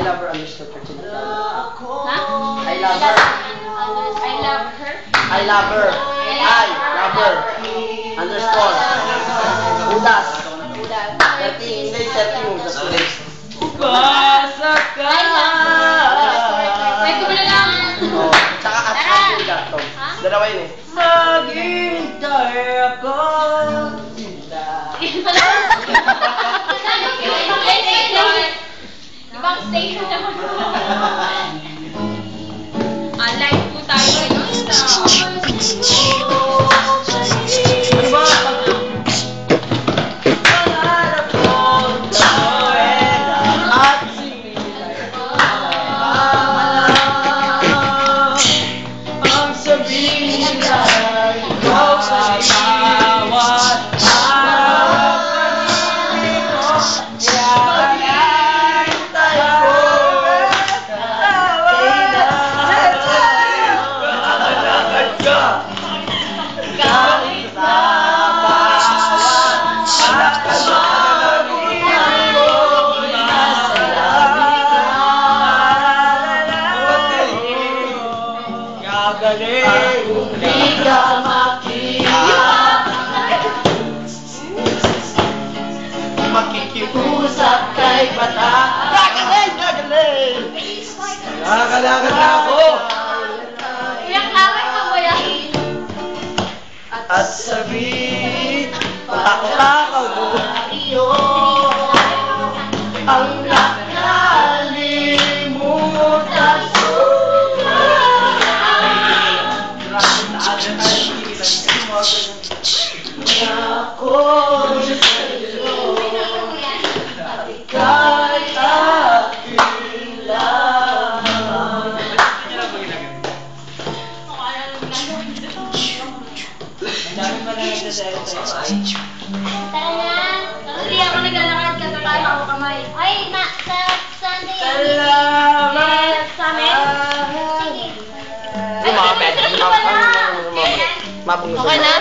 love her underscore Virginia. Ha? I love her. I love her. I love her. I love her. Underscore. Udas. 13, hindi 13 Udas. Basa ka. Ay, kumula lang. Oh, tsaka at Udas. Dalawa yun eh. Maghintay ako. Ibang station naman. Live po tayo ngayon. Ano ba? Pangarap ko gawin at ang sabihin na ikaw sa bawat araw. Hindi ka makikiusap kay bata. Gagaling! Gagaling! Nakakalakad na ako! Kuya Kaway ka ba yan? At sabihin, pakakaw mo iyo ang nakalimutan ko. Ako sa'yo at ika'y aking lamang. Tara na. Hindi ako naglalakad ka sa tayo ako kamay. Ay, sa Sunday. Salamat. Sa amin? Sige. Ay, Mga bed. pinag-trip ko pala. Mapang Okay na?